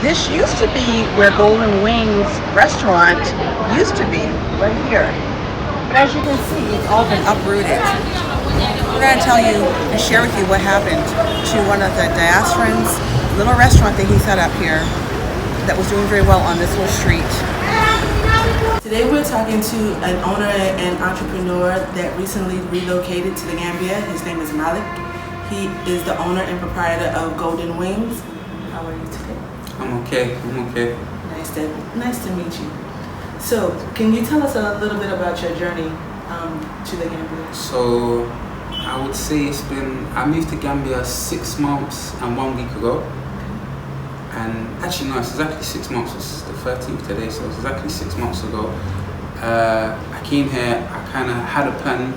This used to be where Golden Wings restaurant used to be, right here. But as you can see, it's all been uprooted. We're going to tell you and share with you what happened to one of the diasporans, little restaurant that he set up here that was doing very well on this little street. Today we're talking to an owner and entrepreneur that recently relocated to the Gambia. His name is Malik. He is the owner and proprietor of Golden Wings. How are you today? I'm okay. Nice to meet you. So, can you tell us a little bit about your journey to the Gambia? So, I would say I moved to Gambia 6 months and 1 week ago. And actually no, it's exactly 6 months, it's the 13th today, so it's exactly 6 months ago. I came here, I kind of had a plan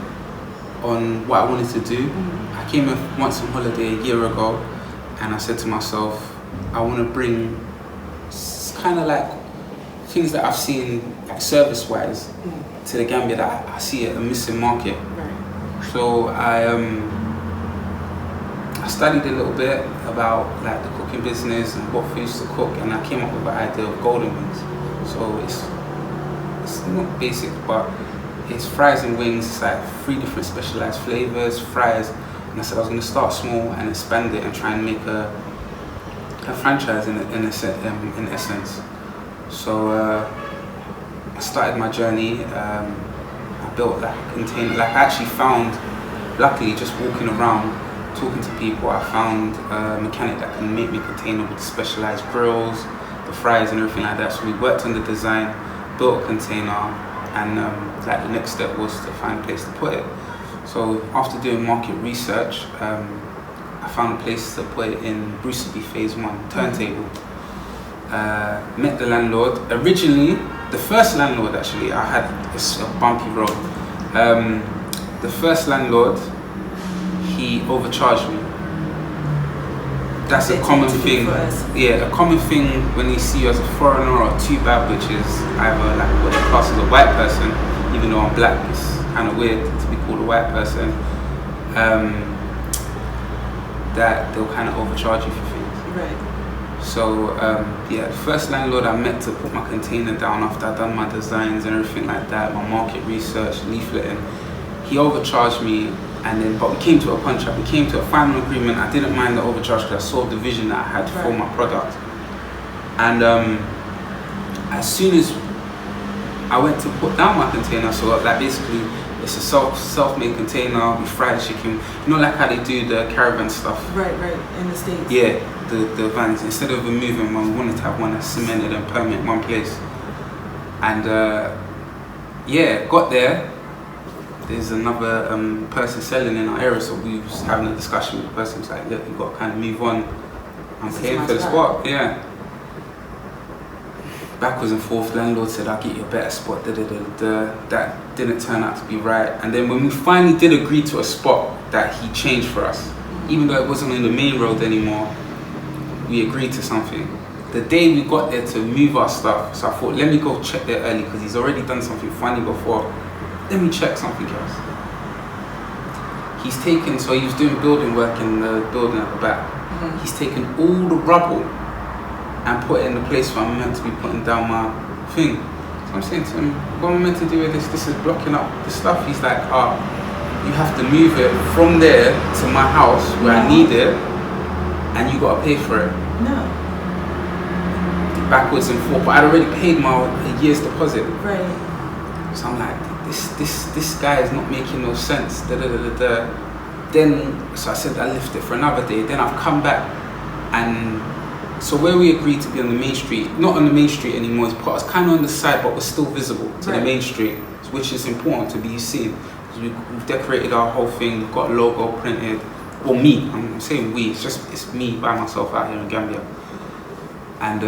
on what I wanted to do. I came here once on holiday a year ago, and I said to myself, I want to bring kind of like things that I've seen like service-wise to the Gambia that I see a missing market. So I studied a little bit about like the cooking business and what foods to cook, and I came up with the idea of Golden Wings. So it's not basic, but it's fries and wings. It's like 3 different specialized flavors, fries. And I said I was going to start small and expand it and try and make a franchise in essence. So I started my journey. I built like a container. Like I actually found, luckily, just walking around, talking to people, I found a mechanic that can make me a container with specialized grills, the fries and everything like that. So we worked on the design, built a container, and like the next step was to find a place to put it. So after doing market research, I found a place to put it in Bruceby Phase 1, turntable. Met the landlord. Originally, the first landlord actually, I had a bumpy road. The first landlord, he overcharged me. That's a common thing. Yeah, a common thing when they see you as a foreigner or a two-bad, which is either like what they class as a white person, even though I'm black, it's kind of weird to be called a white person. That they'll kind of overcharge you for things. Right. So yeah, the first landlord I met to put my container down after I'd done my designs and everything like that, my market research, leafleting, he overcharged me. And then, but we came to a contract, we came to a final agreement. I didn't mind the overcharge because I saw the vision that I had for my product. And as soon as I went to put down my container, so like basically it's a self-made container, we fry the chicken, you know, like how they do the caravan stuff. Right, in the States. Yeah, the vans. Instead of moving one, we wanted to have one that's cemented and permanent in one place. And yeah, got there. There's another person selling in our area, so we was having a discussion with the person. It's like, look, you got to kind of move on. I'm paying for the spot, yeah. Backwards and forth, landlord said, I'll get you a better spot, That didn't turn out to be right. And then when we finally did agree to a spot that he changed for us, even though it wasn't on the main road anymore, we agreed to something. The day we got there to move our stuff, so I thought, let me go check there early, because he's already done something funny before. Let me check something else. He's taken, so he was doing building work in the building at the back. He's taken all the rubble and put it in the place where I'm meant to be putting down my thing. So I'm saying to him, what am I meant to do with this? This is blocking up the stuff. He's like, you have to move it from there to my house where I need it, and you gotta pay for it. No. Backwards and forth, but I'd already paid a year's deposit. Right. So I'm like, this guy is not making no sense. Then, so I said I left it for another day. Then I've come back, and so where we agreed to be on the main street, not on the main street anymore, it's kind of on the side, but we're still visible to the main street, which is important to be seen. We've decorated our whole thing. We've got a logo printed. Well, me. I'm saying we. It's me by myself out here in Gambia. And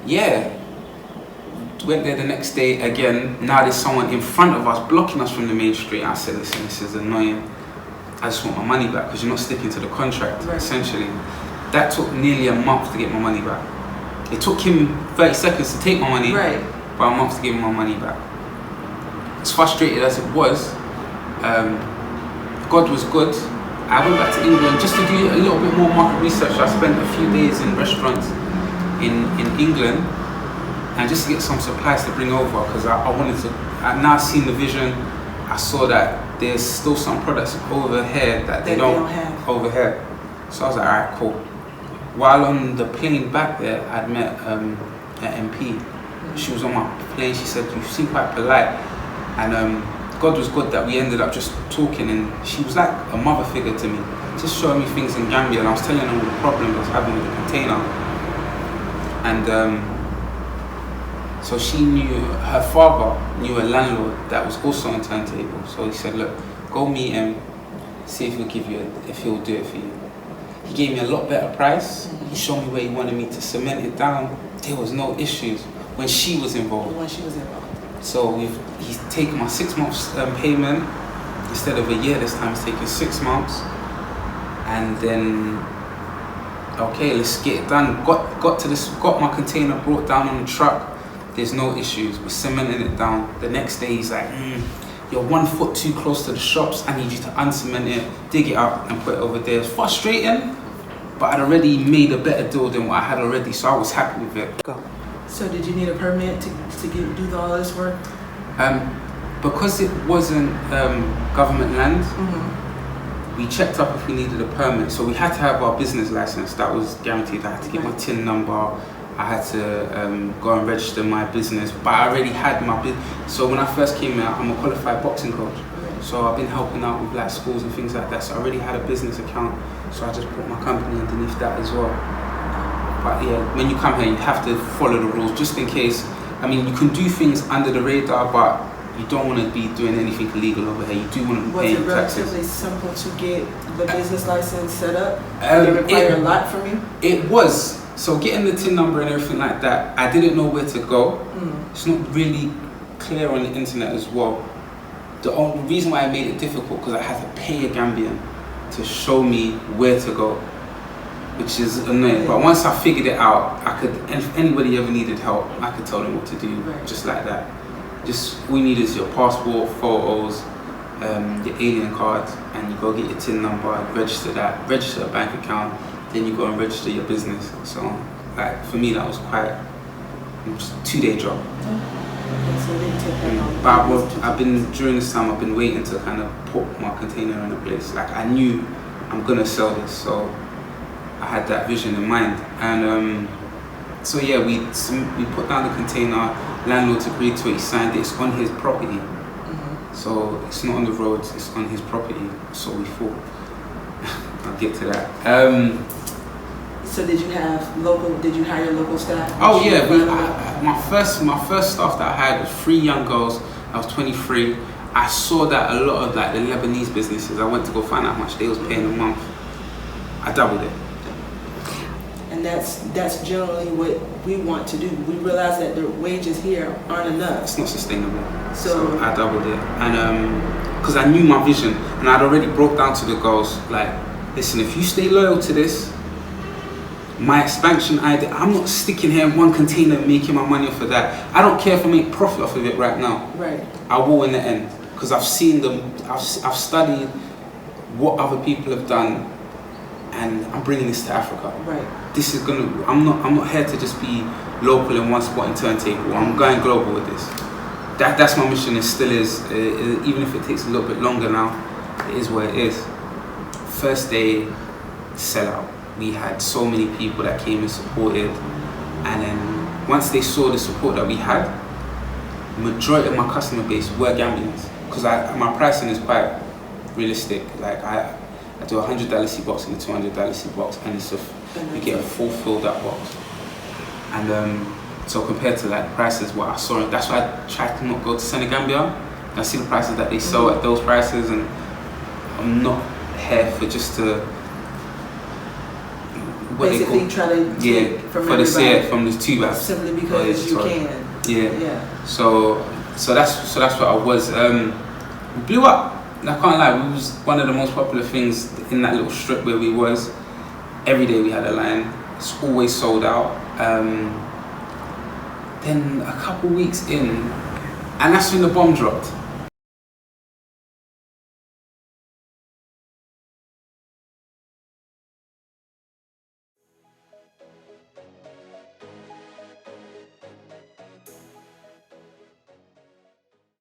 yeah. Went there the next day again. Now there's someone in front of us blocking us from the main street. I said, listen, this is annoying. I just want my money back, because you're not sticking to the contract, essentially. That took nearly a month to get my money back. It took him 30 seconds to take my money, but a month to give me my money back. As frustrated as it was, God was good. I went back to England just to do a little bit more market research. I spent a few days in restaurants in England, and just to get some supplies to bring over, because I wanted to. I now seen the vision. I saw that there's still some products over here that they don't have over here. So I was like, alright, cool. While on the plane back there, I'd met an MP. She was on my plane. She said, "You seem quite polite," and God was good that we ended up just talking, and she was like a mother figure to me, just showing me things in Gambia, and I was telling her all the problems I was having with the container. And so she knew, her father knew a landlord that was also on turntable. So he said, "Look, go meet him, see if he'll give you, if he'll do it for you." He gave me a lot better price. He showed me where he wanted me to cement it down. There was no issues when she was involved. So he's taken my 6 months payment instead of a year. This time he's taking 6 months, and then okay, let's get it done. Got my container brought down on the truck. There's no issues. We're cementing it down. The next day he's like, "You're 1 foot too close to the shops. I need you to uncement it, dig it up, and put it over there." It's frustrating, but I'd already made a better deal than what I had already, so I was happy with it. Go. So did you need a permit to do all this work? Because it wasn't government land, we checked up if we needed a permit. So we had to have our business license. That was guaranteed. I had to get my TIN number. I had to go and register my business, but I already had my business. So when I first came here, I'm a qualified boxing coach. So I've been helping out with like schools and things like that. So I already had a business account. So I just put my company underneath that as well. But yeah, when you come here, you have to follow the rules just in case. I mean, you can do things under the radar, but you don't want to be doing anything illegal over here. You do want to be paying taxes. Was it relatively simple to get the business license set up? Did it require a lot from you? It was. So getting the TIN number and everything like that, I didn't know where to go. It's not really clear on the internet as well. The only reason why I made it difficult because I had to pay a Gambian to show me where to go, which is annoying. But once I figured it out, I could. And if anybody ever needed help, I could tell them what to do, just like that. Just all you need is your passport, photos, your alien card, and you go get your TIN number, register that, register a bank account, then you go and register your business. So, like for me, that was quite just a 2-day job. So it didn't take that long. But I've been during this time, I've been waiting to kind of put my container in a place. Like I knew I'm gonna sell this, so I had that vision in mind. And so yeah, we put down the container. Landlord's agreed to it. He signed it. It's on his property, so it's not on the road. It's on his property. So we thought. I'll get to that. So did you hire local staff? Oh yeah, my first staff that I had was 3 young girls. I was 23. I saw that a lot of like the Lebanese businesses. I went to go find out how much they was paying a month. I doubled it. And that's generally what we want to do. We realize that the wages here aren't enough. It's not sustainable. So I doubled it, and because I knew my vision, and I'd already broke down to the girls like, listen, if you stay loyal to this, my expansion idea, I'm not sticking here in one container and making my money off of that. I don't care if I make profit off of it right now. Right. I will in the end, because I've seen them. I've studied what other people have done, and I'm bringing this to Africa. Right. This is gonna. I'm not here to just be local in one spot and turntable. I'm going global with this. That's my mission. It still is. Even if it takes a little bit longer now, it is what it is. First day, sellout. We had so many people that came and supported, and then once they saw the support that we had, majority of my customer base were Gambians, because my pricing is quite realistic. Like I do a $100 box and a $200 box, and you get a full filled up box. And so compared to like the prices what I saw, that's why I tried to not go to Senegambia. I see the prices that they sell at those prices, and I'm not here for just to basically try to take from from the two bags simply because you can. Yeah. So that's what I was. We blew up. I can't lie. We was one of the most popular things in that little strip where we was. Every day we had a line. It's always sold out. Then a couple weeks in, and that's when the bomb dropped.